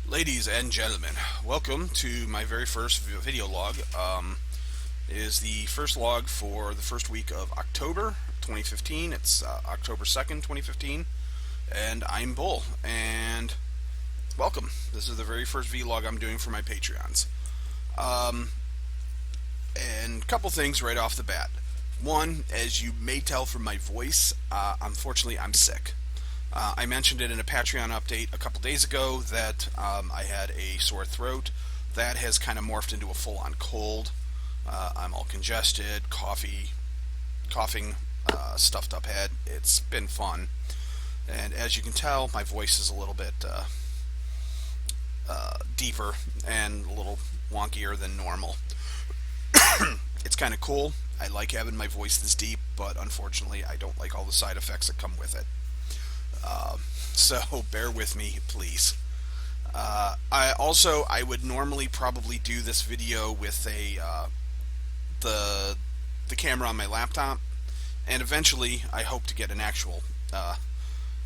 Ladies and gentlemen, welcome to my very first video log. It is the first log for the first week of October 2015. It's October 2nd, 2015, and I'm Bull, and welcome. This is the very first vlog I'm doing for my Patreons. And a couple things right off the bat. One, as you may tell from my voice, unfortunately I'm sick. I mentioned it in a Patreon update a couple days ago that I had a sore throat. That has kind of morphed into a full-on cold. I'm all congested, coughing, stuffed up head. It's been fun. And as you can tell, my voice is a little bit deeper and a little wonkier than normal. It's kind of cool. I like having my voice this deep, but unfortunately I don't like all the side effects that come with it. So bear with me, please. I would normally probably do this video with the camera on my laptop, and eventually I hope to get an actual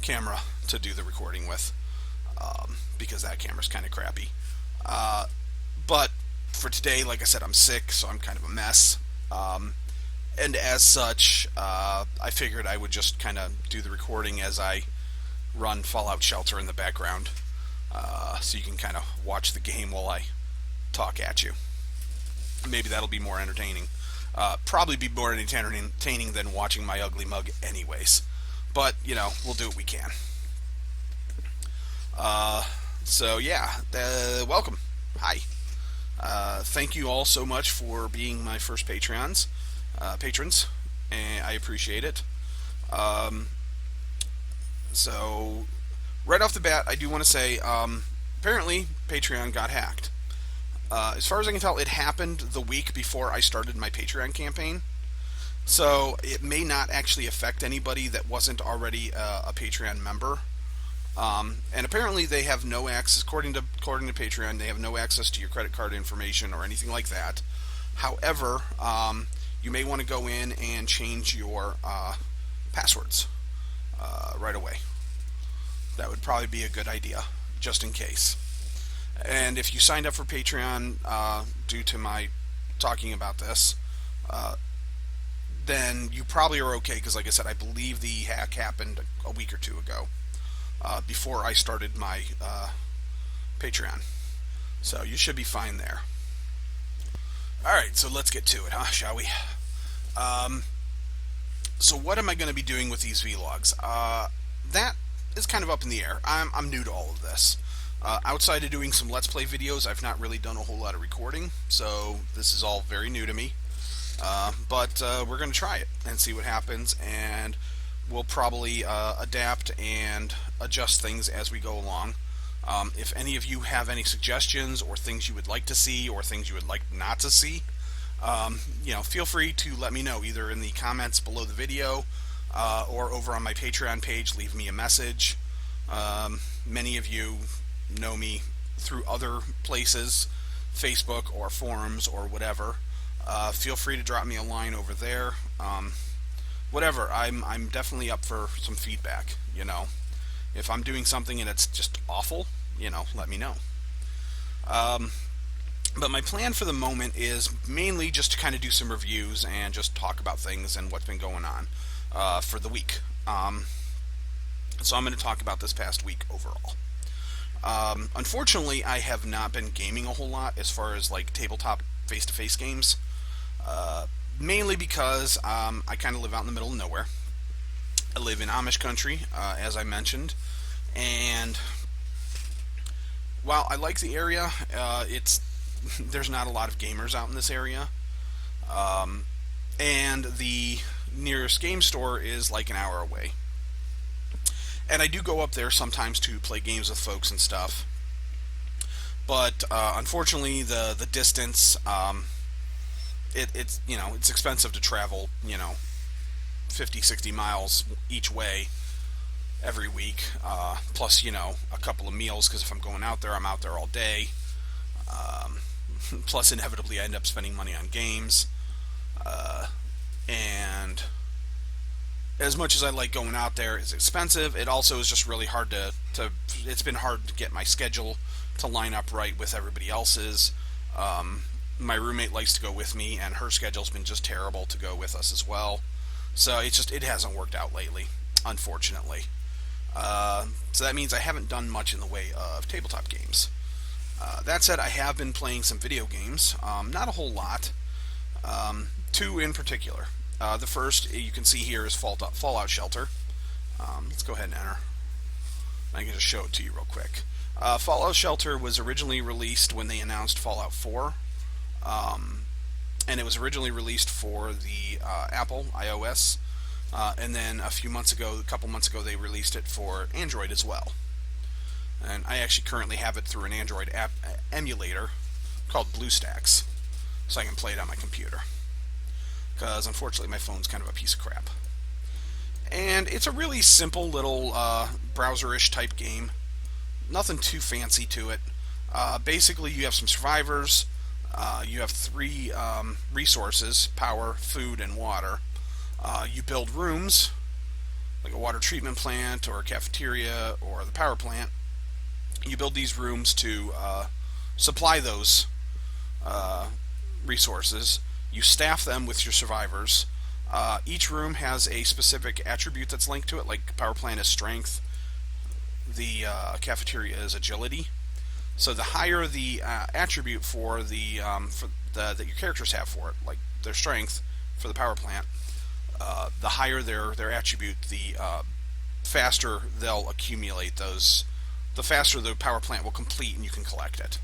camera to do the recording with, because that camera's kind of crappy. But for today, like I said, I'm sick, so I'm kind of a mess. And as such, I figured I would just kind of do the recording as I run Fallout Shelter in the background, so you can kind of watch the game while I talk at you. Maybe that'll be more entertaining. Probably be more entertaining than watching my ugly mug anyways. But, you know, we'll do what we can. So yeah, welcome. Hi. Thank you all so much for being my first patrons, and I appreciate it. So, right off the bat, I do want to say, apparently, Patreon got hacked. As far as I can tell, it happened the week before I started my Patreon campaign. So, it may not actually affect anybody that wasn't already a Patreon member. And apparently, they have no access, according to Patreon, they have no access to your credit card information or anything like that. However, you may want to go in and change your passwords right away. That would probably be a good idea, just in case. And if you signed up for Patreon due to my talking about this, then you probably are okay, because like I said, I believe the hack happened a week or two ago, before I started my Patreon. So you should be fine there. Alright, so let's get to it, shall we? So what am I going to be doing with these vlogs? That is kind of up in the air. I'm new to all of this. Outside of doing some Let's Play videos, I've not really done a whole lot of recording, so this is all very new to me. But we're going to try it and see what happens, and we'll probably adapt and adjust things as we go along. If any of you have any suggestions or things you would like to see or things you would like not to see, feel free to let me know, either in the comments below the video or over on my Patreon page. Leave me a message. Many of you know me through other places, Facebook or forums or whatever. Feel free to drop me a line over there. Whatever. I'm definitely up for some feedback. If I'm doing something and it's just awful, let me know. But my plan for the moment is mainly just to kind of do some reviews and just talk about things and what's been going on for the week. So I'm going to talk about this past week overall. Unfortunately, I have not been gaming a whole lot as far as like tabletop face-to-face games. Mainly because I kind of live out in the middle of nowhere. I live in Amish country, as I mentioned, and while I like the area, there's not a lot of gamers out in this area, and the nearest game store is like an hour away. And I do go up there sometimes to play games with folks and stuff, but unfortunately the distance, it's expensive to travel 50-60 miles each way every week, plus a couple of meals, because if I'm going out there, I'm out there all day. Plus inevitably I end up spending money on games, and as much as I like going out there, it's expensive. It also is just really hard it's been hard to get my schedule to line up right with everybody else's. My roommate likes to go with me, and her schedule's been just terrible to go with us as well. So it hasn't worked out lately, unfortunately. So that means I haven't done much in the way of tabletop games. That said, I have been playing some video games, not a whole lot. Two in particular. The first you can see here is Fallout Shelter. Let's go ahead and enter. I can just show it to you real quick. Fallout Shelter was originally released when they announced Fallout 4. And it was originally released for the Apple iOS. And then a couple months ago, they released it for Android as well. And I actually currently have it through an Android app emulator called BlueStacks, so I can play it on my computer. Because unfortunately, my phone's kind of a piece of crap. And it's a really simple little browser-ish type game. Nothing too fancy to it. Basically, you have some survivors. You have three resources: power, food, and water. You build rooms, like a water treatment plant or a cafeteria or the power plant. You build these rooms to supply those resources. You staff them with your survivors. Each room has a specific attribute that's linked to it, like power plant is strength, the cafeteria is agility. So the higher the attribute that your characters have for it, like their strength for the power plant, the higher their attribute, the faster they'll accumulate those. The faster the power plant will complete, and you can collect it.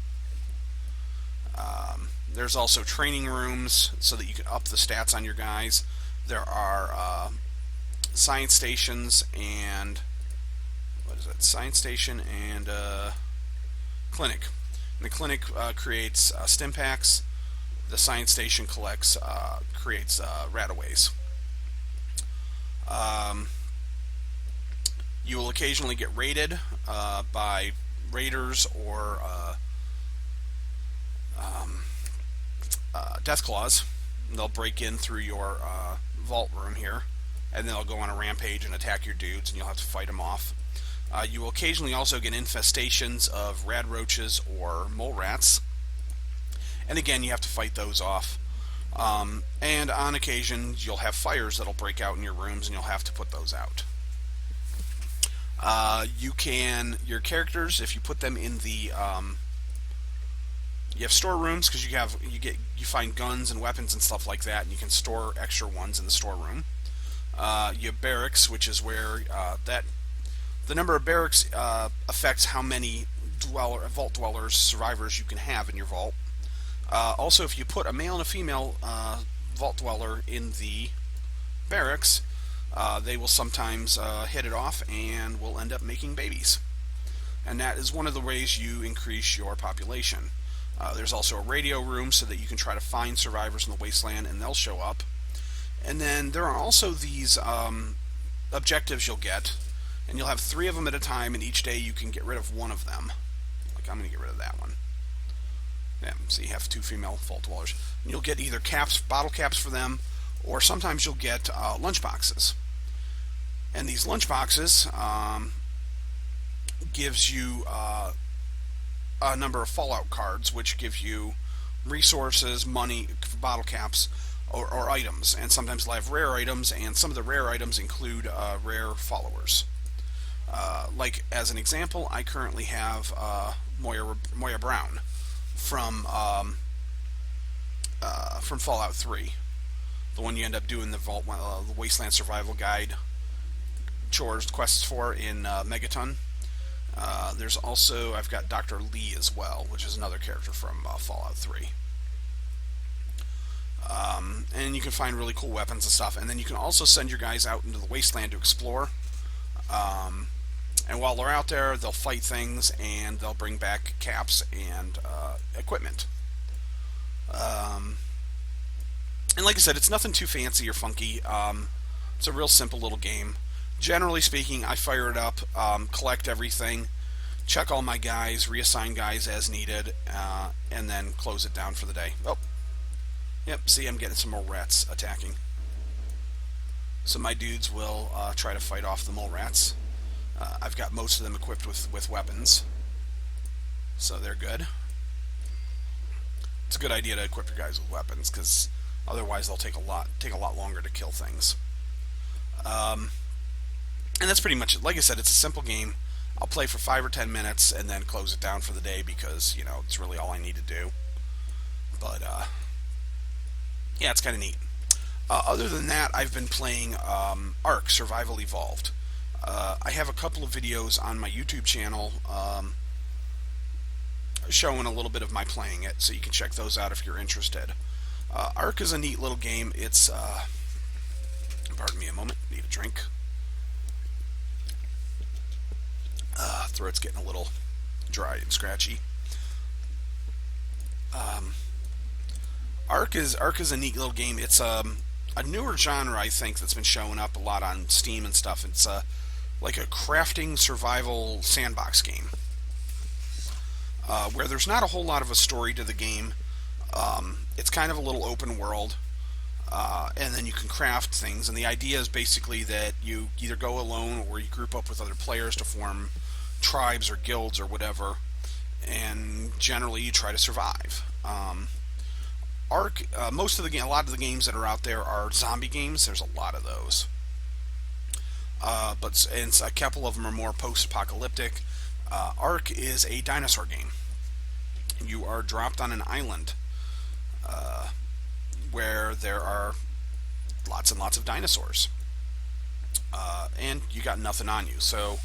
There's also training rooms so that you can up the stats on your guys. There are science stations and science station and clinic. And the clinic creates stim packs. The science station creates rataways. You will occasionally get raided by raiders or Deathclaws. They'll break in through your vault room here, and then they'll go on a rampage and attack your dudes, and you'll have to fight them off. You will occasionally also get infestations of rad roaches or mole rats, and again, you have to fight those off. And on occasion, you'll have fires that'll break out in your rooms, and you'll have to put those out. Your characters, if you put them in the you have storerooms, because you find guns and weapons and stuff like that, and you can store extra ones in the storeroom. You have barracks, which is where the number of barracks affects how many vault dwellers, survivors you can have in your vault. Also, if you put a male and a female vault dweller in the barracks, they will sometimes hit it off and will end up making babies. And that is one of the ways you increase your population. There's also a radio room so that you can try to find survivors in the wasteland, and they'll show up. And then there are also these objectives you'll get, and you'll have 3 of them at a time, and each day you can get rid of one of them. Like, I'm going to get rid of that one. Yeah, so you have 2 female vault dwellers. And you'll get either bottle caps for them, or sometimes you'll get lunch boxes. And these lunch boxes gives you a number of Fallout cards, which give you resources, money, bottle caps, or items. And sometimes they'll have rare items, and some of the rare items include rare followers. Like, as an example, I currently have Moya Brown from Fallout 3. The one you end up doing the Wasteland Survival Guide quests for in Megaton. There's also, I've got Dr. Lee as well, which is another character from Fallout 3. And you can find really cool weapons and stuff. And then you can also send your guys out into the wasteland to explore. And while they're out there, they'll fight things, and they'll bring back caps and equipment. And like I said, it's nothing too fancy or funky. It's a real simple little game. Generally speaking, I fire it up, collect everything, check all my guys, reassign guys as needed, and then close it down for the day. Oh, yep, see, I'm getting some more rats attacking. So my dudes will try to fight off the mole rats. I've got most of them equipped with weapons, so they're good. It's a good idea to equip your guys with weapons because otherwise they'll take a lot longer to kill things. And that's pretty much it. Like I said, it's a simple game. I'll play for 5 or 10 minutes and then close it down for the day because it's really all I need to do. But yeah, it's kind of neat. Other than that, I've been playing Ark Survival Evolved. I have a couple of videos on my YouTube channel showing a little bit of my playing it, so you can check those out if you're interested. Ark is a neat little game. It's, pardon me a moment, need a drink. Throat's getting a little dry and scratchy. Ark is a neat little game. It's a newer genre, I think, that's been showing up a lot on Steam and stuff. It's like a crafting survival sandbox game where there's not a whole lot of a story to the game. It's kind of a little open world, and then you can craft things. And the idea is basically that you either go alone or you group up with other players to form tribes or guilds or whatever, and generally you try to survive. Ark, a lot of the games that are out there are zombie games. There's a lot of those, and a couple of them are more post-apocalyptic. Ark is a dinosaur game. You are dropped on an island where there are lots and lots of dinosaurs, and you got nothing on you. So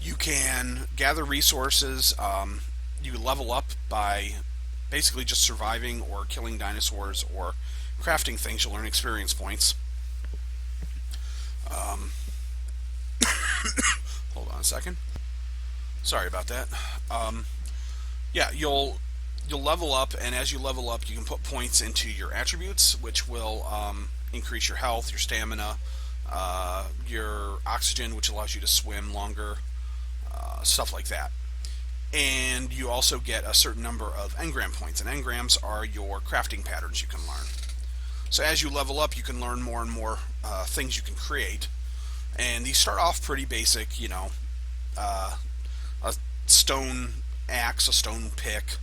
you can gather resources. You level up by basically just surviving or killing dinosaurs or crafting things. You'll earn experience points. Hold on a second. Sorry about that. Yeah, you'll level up, and as you level up, you can put points into your attributes, which will increase your health, your stamina, your oxygen, which allows you to swim longer, stuff like that. And you also get a certain number of engram points, and engrams are your crafting patterns you can learn. So as you level up, you can learn more and more things you can create, and these start off pretty basic. A stone axe, a stone pick,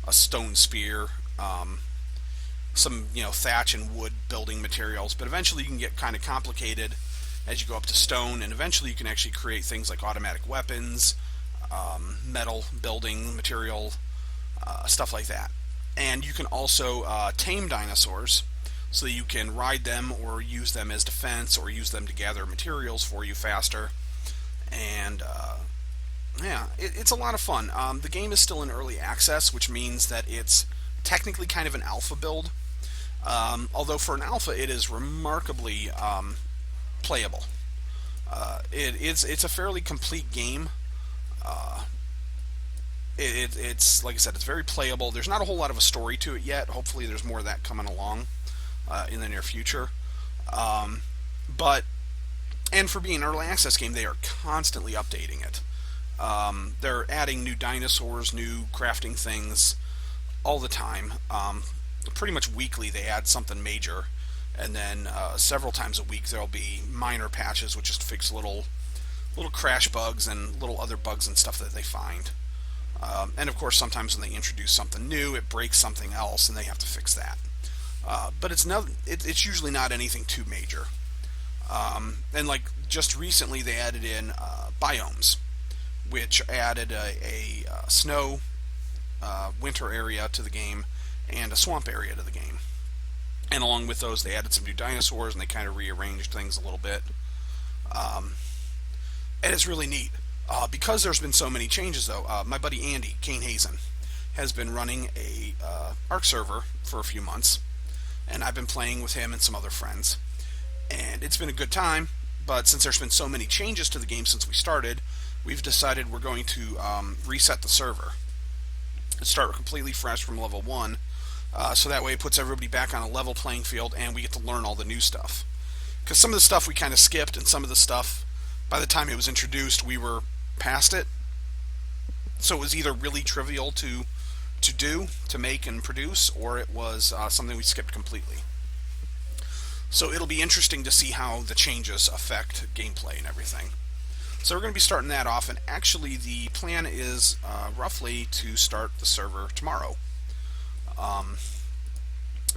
a stone spear, some thatch and wood building materials. But eventually you can get kind of complicated as you go up to stone, and eventually you can actually create things like automatic weapons, metal building material, stuff like that. And you can also tame dinosaurs, so that you can ride them or use them as defense or use them to gather materials for you faster. And yeah, it's a lot of fun. The game is still in early access, which means that it's technically kind of an alpha build. Although for an alpha, it is remarkably playable. It's a fairly complete game. It's like I said, it's very playable. There's not a whole lot of a story to it yet. Hopefully, there's more of that coming along in the near future. And for being an early access game, they are constantly updating it. They're adding new dinosaurs, new crafting things all the time. Pretty much weekly, they add something major, and then several times a week there'll be minor patches which just fix little crash bugs and little other bugs and stuff that they find. And of course, sometimes when they introduce something new, it breaks something else, and they have to fix that. But it's usually not anything too major. And like just recently, they added in Biomes, which added a snow winter area to the game and a swamp area to the game. And along with those, they added some new dinosaurs, and they kind of rearranged things a little bit. And it's really neat. Because there's been so many changes, though, my buddy Andy, Kane Hazen, has been running a Ark server for a few months, and I've been playing with him and some other friends. And it's been a good time, but since there's been so many changes to the game since we started, we've decided we're going to reset the server and start completely fresh from level 1, so that way it puts everybody back on a level playing field, and we get to learn all the new stuff. Because some of the stuff we kind of skipped, and some of the stuff, by the time it was introduced, we were past it. So it was either really trivial to make and produce, or it was something we skipped completely. So it'll be interesting to see how the changes affect gameplay and everything. So we're going to be starting that off, and actually the plan is roughly to start the server tomorrow. Um,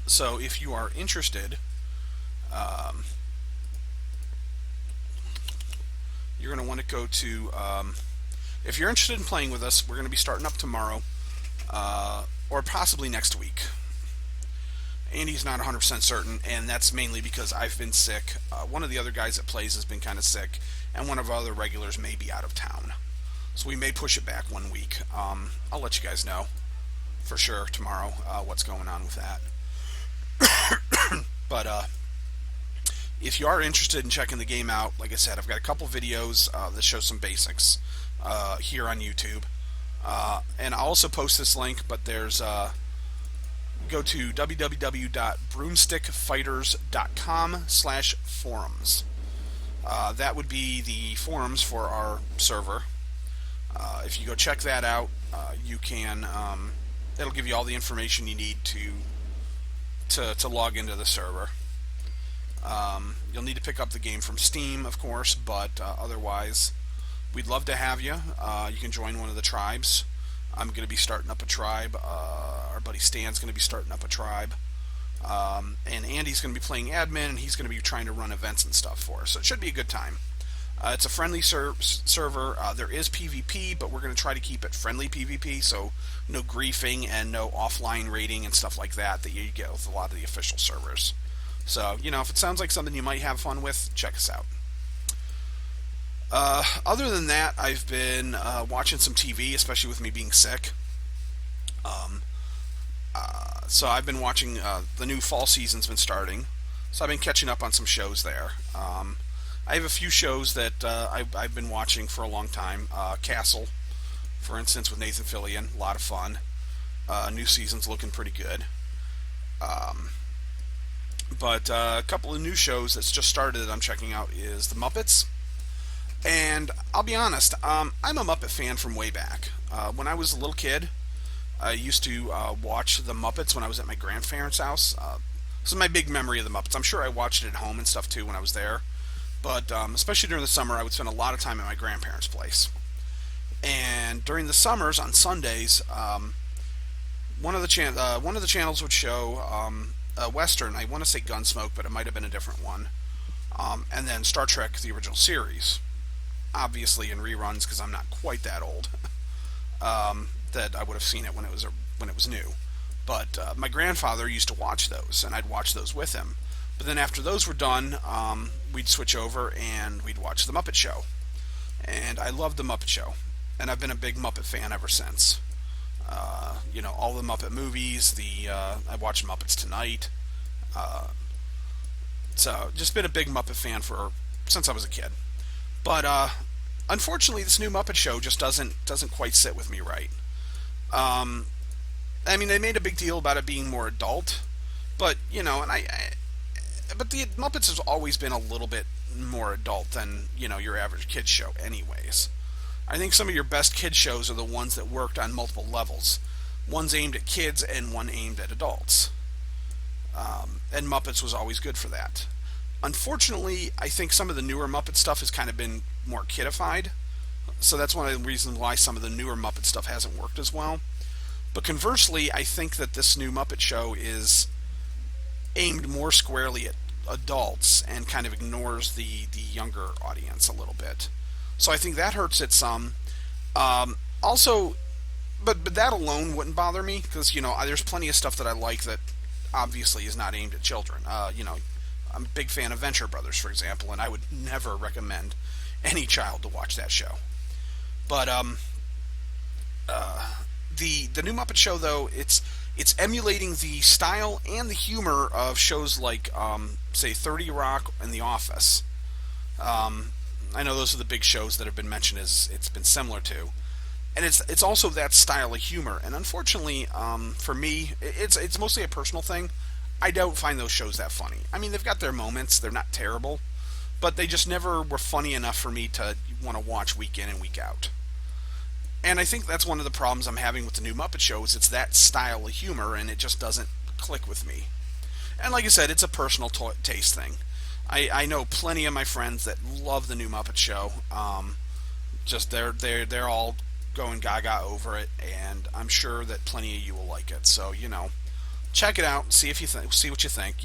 so if you are interested, um, you're going to want to go to, if you're interested in playing with us, we're going to be starting up tomorrow, or possibly next week. Andy's not 100% certain, and that's mainly because I've been sick. One of the other guys that plays has been kind of sick, and one of our other regulars may be out of town. So we may push it back 1 week. I'll let you guys know for sure tomorrow what's going on with that. But if you are interested in checking the game out, like I said, I've got a couple videos that show some basics here on YouTube. And I'll also post this link, but there's... go to www.broomstickfighters.com/forums. That would be the forums for our server. If you go check that out, you can. It'll give you all the information you need to log into the server. You'll need to pick up the game from Steam, of course, but otherwise, we'd love to have you. You can join one of the tribes. I'm going to be starting up a tribe. Our buddy Stan's going to be starting up a tribe. And Andy's going to be playing admin, and he's going to be trying to run events and stuff for us. So it should be a good time. It's a friendly server. There is PvP, but we're going to try to keep it friendly PvP, so no griefing and no offline raiding and stuff like that you get with a lot of the official servers. So, if it sounds like something you might have fun with, check us out. Other than that, I've been watching some TV, especially with me being sick. So I've been watching, the new fall season's been starting, so I've been catching up on some shows there. I have a few shows that I've been watching for a long time. Castle, for instance, with Nathan Fillion, a lot of fun. New season's looking pretty good. But a couple of new shows that's just started that I'm checking out is The Muppets. And I'll be honest, I'm a Muppet fan from way back. When I was a little kid, I used to watch The Muppets when I was at my grandparents' house. This is my big memory of The Muppets. I'm sure I watched it at home and stuff too when I was there. But especially during the summer, I would spend a lot of time at my grandparents' place. And during the summers, on Sundays, one of the channels would show a Western. I want to say Gunsmoke, but it might have been a different one. And then Star Trek, the original series. Obviously in reruns, because I'm not quite that old, that I would have seen it when it was new. But my grandfather used to watch those, and I'd watch those with him. But then after those were done, we'd switch over and we'd watch The Muppet Show. And I loved The Muppet Show, and I've been a big Muppet fan ever since. All the Muppet movies, I watched Muppets Tonight. So just been a big Muppet fan since I was a kid. But unfortunately, this new Muppet Show just doesn't quite sit with me right. They made a big deal about it being more adult, but but the Muppets has always been a little bit more adult than your average kids show, anyways. I think some of your best kids shows are the ones that worked on multiple levels. One's aimed at kids and one aimed at adults. And Muppets was always good for that. Unfortunately, I think some of the newer Muppet stuff has kind of been more kidified. So that's one of the reasons why some of the newer Muppet stuff hasn't worked as well. But conversely, I think that this new Muppet Show is aimed more squarely at adults and kind of ignores the younger audience a little bit. So I think that hurts it some. Also, but that alone wouldn't bother me, because there's plenty of stuff that I like that obviously is not aimed at children. I'm a big fan of Venture Brothers, for example, and I would never recommend any child to watch that show. But the new Muppet Show, though, it's emulating the style and the humor of shows like, say, 30 Rock and The Office. I know those are the big shows that have been mentioned as it's been similar to. And it's also that style of humor. And unfortunately, for me, it's mostly a personal thing. I don't find those shows that funny. They've got their moments. They're not terrible. But they just never were funny enough for me to want to watch week in and week out. And I think that's one of the problems I'm having with the new Muppet Show, is it's that style of humor, and it just doesn't click with me. And like I said, it's a personal taste thing. I know plenty of my friends that love the new Muppet Show. Just they're all going gaga over it, and I'm sure that plenty of you will like it. So check it out, see if you see what you think.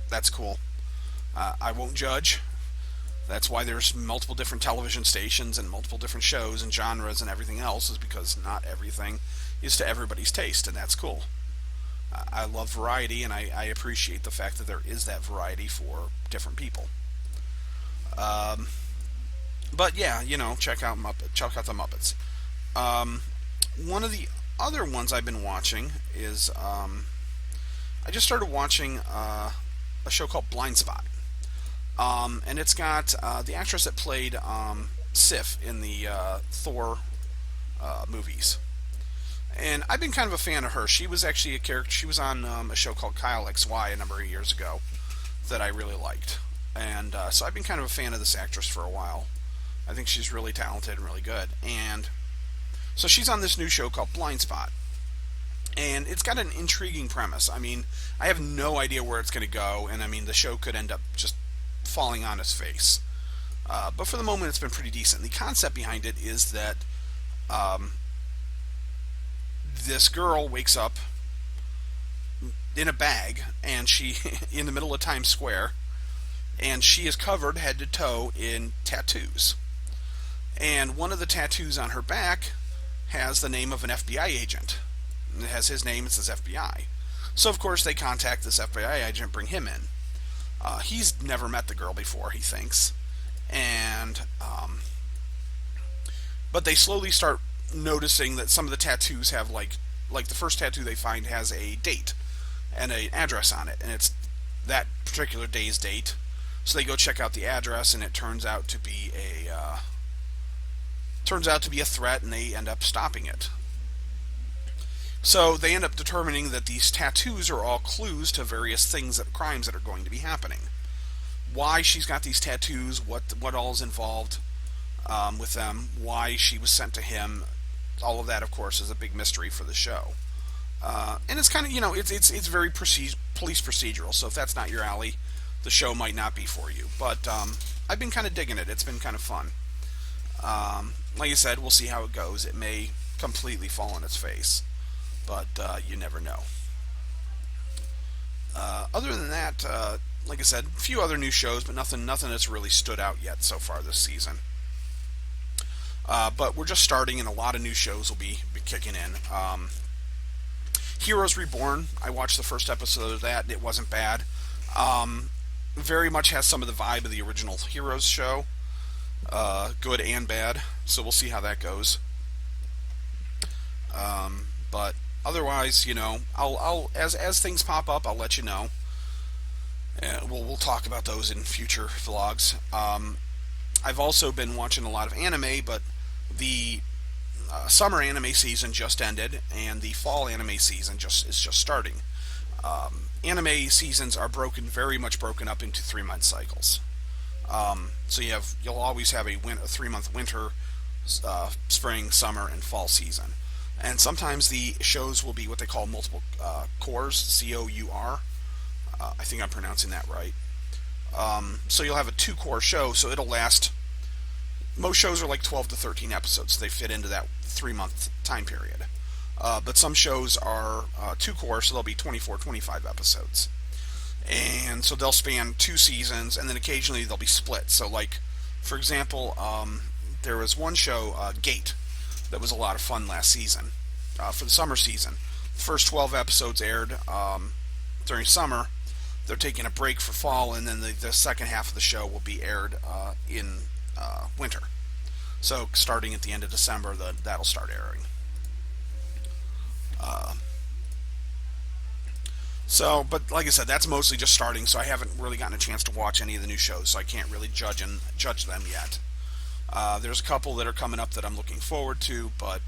That's cool. I won't judge. That's why there's multiple different television stations and multiple different shows and genres and everything else, is because not everything is to everybody's taste, and that's cool. I love variety, and I appreciate the fact that there is that variety for different people. Um, but yeah, check out the Muppets. Um, One of the other ones I've been watching is I just started watching a show called Blindspot. And it's got the actress that played Sif in the Thor movies. And I've been kind of a fan of her. She was actually a character. She was on a show called Kyle XY a number of years ago that I really liked. And so I've been kind of a fan of this actress for a while. I think she's really talented and really good. And so she's on this new show called Blindspot. And it's got an intriguing premise. I mean, I have no idea where it's going to go. And I mean, the show could end up just falling on its face. But for the moment, it's been pretty decent. The concept behind it is that um, this girl wakes up in a bag, and she in the middle of Times Square, and she is covered head to toe in tattoos. And one of the tattoos on her back has the name of an FBI agent. It has his name. It says FBI. So of course they contact this FBI agent, bring him in. He's never met the girl before, he thinks, and but they slowly start noticing that some of the tattoos have like the first tattoo they find has a date and an address on it, and it's that particular day's date. So they go check out the address, and it turns out to be a threat, and they end up stopping it. So they end up determining that these tattoos are all clues to various crimes that are going to be happening. Why she's got these tattoos, what all is involved with them, why she was sent to him, all of that, of course, is a big mystery for the show. And it's kind of, it's very police procedural. So if that's not your alley, the show might not be for you. But I've been kind of digging it. It's been kind of fun. Like I said, we'll see how it goes. It may completely fall on its face, but you never know. Other than that, like I said, a few other new shows, but nothing that's really stood out yet so far this season. But we're just starting, and a lot of new shows will be kicking in. Heroes Reborn, I watched the first episode of that. It wasn't bad. Very much has some of the vibe of the original Heroes show, good and bad. So we'll see how that goes. But otherwise, I'll as things pop up, I'll let you know. And we'll talk about those in future vlogs. I've also been watching a lot of anime, but the summer anime season just ended, and the fall anime season is just starting. Anime seasons are very much broken up into 3-month cycles. So you'll always have a 3-month winter, spring, summer, and fall season. And sometimes the shows will be what they call multiple cours, C-O-U-R. I think I'm pronouncing that right. So you'll have a 2-cour show, so it'll last. Most shows are like 12 to 13 episodes, so they fit into that 3-month time period. But some shows are 2-cour, so they'll be 24, 25 episodes. And so they'll span 2 seasons, and then occasionally they'll be split. So, like, for example, there was one show, Gate, that was a lot of fun last season, for the summer season. The first 12 episodes aired during summer. They're taking a break for fall, and then the second half of the show will be aired in winter. So starting at the end of December, that'll start airing. But like I said, that's mostly just starting, so I haven't really gotten a chance to watch any of the new shows, so I can't really judge them yet. There's a couple that are coming up that I'm looking forward to, but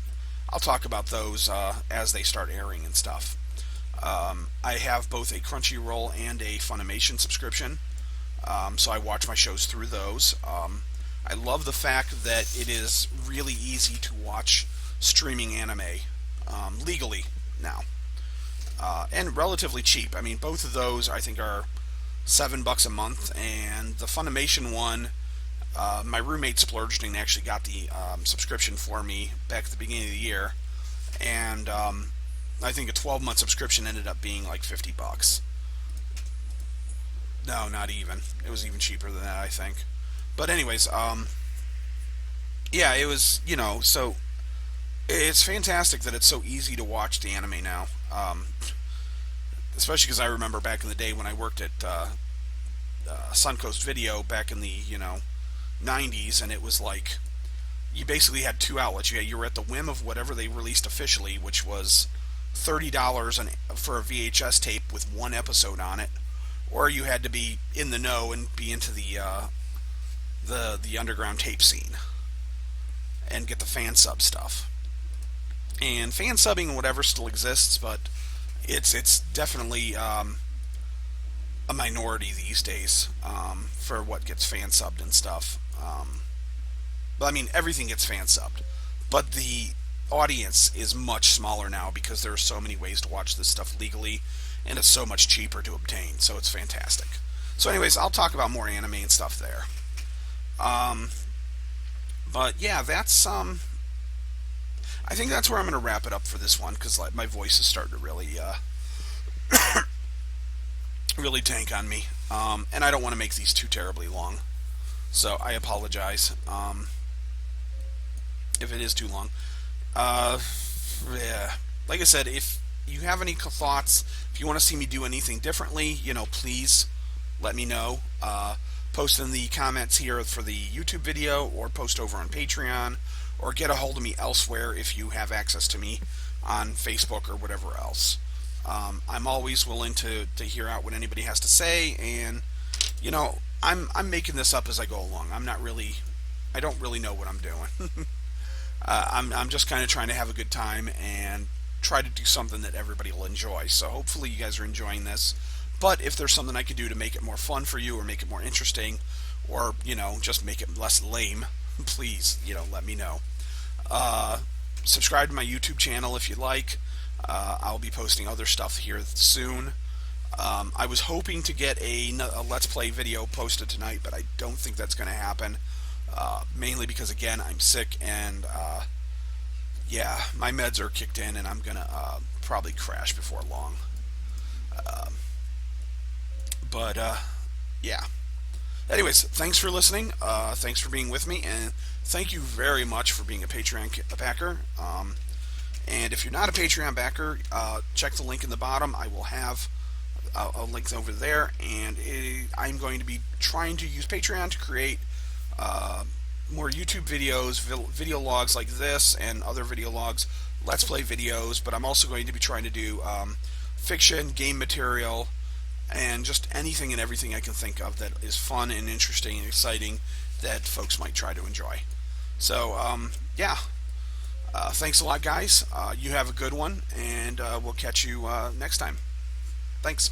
I'll talk about those as they start airing and stuff. I have both a Crunchyroll and a Funimation subscription, so I watch my shows through those. I love the fact that it is really easy to watch streaming anime legally now. and relatively cheap. I mean, both of those I think are $7 a month, and the Funimation one, my roommate splurged and actually got the subscription for me back at the beginning of the year, and I think a 12-month subscription ended up being like $50. No, not even. It was even cheaper than that, I think. But anyways, yeah, it was, so it's fantastic that it's so easy to watch the anime now. Especially because I remember back in the day when I worked at Suncoast Video back in the 90s, and it was like you basically had two outlets. You were at the whim of whatever they released officially, which was $30 for a VHS tape with one episode on it, or you had to be in the know and be into the underground tape scene and get the fan sub stuff. And fan subbing and whatever still exists, but it's definitely a minority these days for what gets fan subbed and stuff. But I mean, everything gets fan subbed, but the audience is much smaller now because there are so many ways to watch this stuff legally, and it's so much cheaper to obtain. So it's fantastic. So, anyways, I'll talk about more anime and stuff there. But yeah, that's I think that's where I'm going to wrap it up for this one, because like my voice is starting to really really tank on me, and I don't want to make these too terribly long, so I apologize if it is too long. Yeah, like I said, if you have any thoughts, if you want to see me do anything differently, please let me know. Post in the comments here for the YouTube video, or post over on Patreon, or get a hold of me elsewhere if you have access to me on Facebook or whatever else. I'm always willing to hear out what anybody has to say, and I'm making this up as I go along. I don't really know what I'm doing. I'm just kind of trying to have a good time and try to do something that everybody will enjoy. So hopefully you guys are enjoying this. But if there's something I could do to make it more fun for you, or make it more interesting, or just make it less lame, please let me know. Subscribe to my YouTube channel if you like. I'll be posting other stuff here soon. I was hoping to get a Let's Play video posted tonight, but I don't think that's going to happen. Mainly because, again, I'm sick, and yeah, my meds are kicked in, and I'm going to probably crash before long. But yeah. Anyways, thanks for listening. Thanks for being with me, and thank you very much for being a Patreon backer. And if you're not a Patreon backer, check the link in the bottom. I will have a link over there, and I'm going to be trying to use Patreon to create more YouTube videos, video logs like this, and other video logs, Let's Play videos. But I'm also going to be trying to do fiction, game material, and just anything and everything I can think of that is fun and interesting and exciting that folks might try to enjoy. So, yeah. Thanks a lot, guys. You have a good one, and we'll catch you next time. Thanks.